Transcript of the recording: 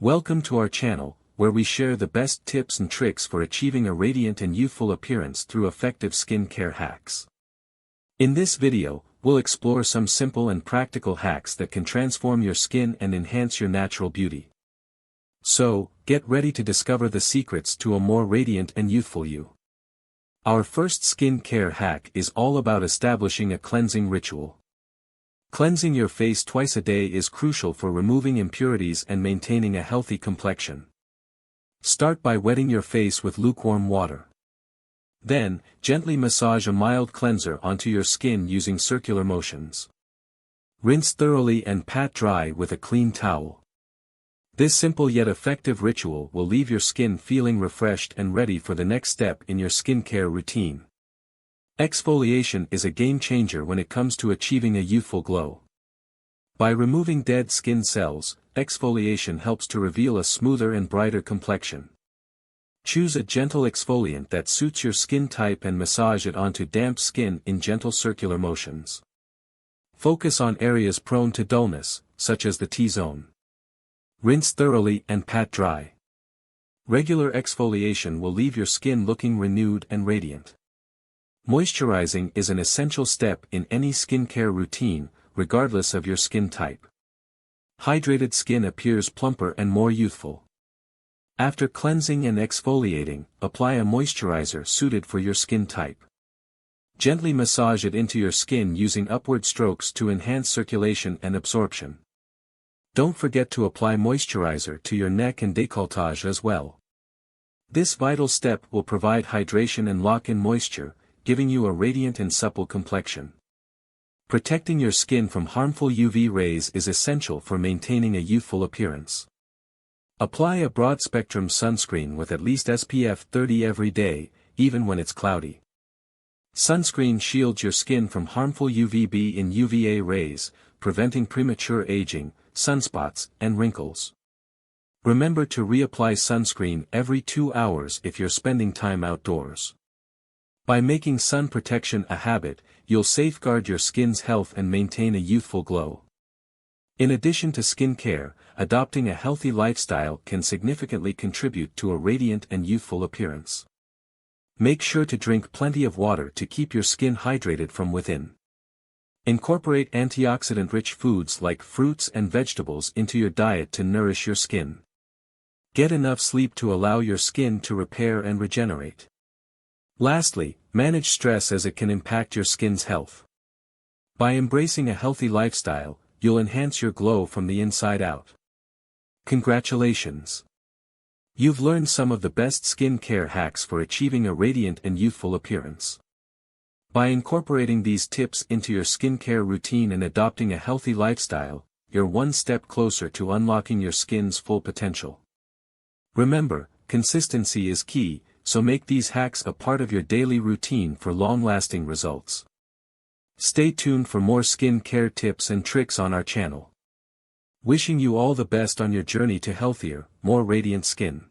Welcome to our channel, where we share the best tips and tricks for achieving a radiant and youthful appearance through effective skin care hacks. In this video, we'll explore some simple and practical hacks that can transform your skin and enhance your natural beauty. So, get ready to discover the secrets to a more radiant and youthful you. Our first skin care hack is all about establishing a cleansing ritual. Cleansing your face twice a day is crucial for removing impurities and maintaining a healthy complexion. Start by wetting your face with lukewarm water. Then, gently massage a mild cleanser onto your skin using circular motions. Rinse thoroughly and pat dry with a clean towel. This simple yet effective ritual will leave your skin feeling refreshed and ready for the next step in your skincare routine. Exfoliation is a game changer when it comes to achieving a youthful glow. By removing dead skin cells, exfoliation helps to reveal a smoother and brighter complexion. Choose a gentle exfoliant that suits your skin type and massage it onto damp skin in gentle circular motions. Focus on areas prone to dullness, such as the T-zone. Rinse thoroughly and pat dry. Regular exfoliation will leave your skin looking renewed and radiant. Moisturizing is an essential step in any skincare routine, regardless of your skin type. Hydrated skin appears plumper and more youthful. After cleansing and exfoliating, apply a moisturizer suited for your skin type. Gently massage it into your skin using upward strokes to enhance circulation and absorption. Don't forget to apply moisturizer to your neck and décolletage as well. This vital step will provide hydration and lock in moisture, giving you a radiant and supple complexion. Protecting your skin from harmful UV rays is essential for maintaining a youthful appearance. Apply a broad-spectrum sunscreen with at least SPF 30 every day, even when it's cloudy. Sunscreen shields your skin from harmful UVB and UVA rays, preventing premature aging, sunspots, and wrinkles. Remember to reapply sunscreen every 2 hours if you're spending time outdoors. By making sun protection a habit, you'll safeguard your skin's health and maintain a youthful glow. In addition to skin care, adopting a healthy lifestyle can significantly contribute to a radiant and youthful appearance. Make sure to drink plenty of water to keep your skin hydrated from within. Incorporate antioxidant-rich foods like fruits and vegetables into your diet to nourish your skin. Get enough sleep to allow your skin to repair and regenerate. Lastly, manage stress as it can impact your skin's health. By embracing a healthy lifestyle, you'll enhance your glow from the inside out. Congratulations! You've learned some of the best skin care hacks for achieving a radiant and youthful appearance. By incorporating these tips into your skincare routine and adopting a healthy lifestyle, you're one step closer to unlocking your skin's full potential. Remember, consistency is key, so make these hacks a part of your daily routine for long-lasting results. Stay tuned for more skin care tips and tricks on our channel. Wishing you all the best on your journey to healthier, more radiant skin.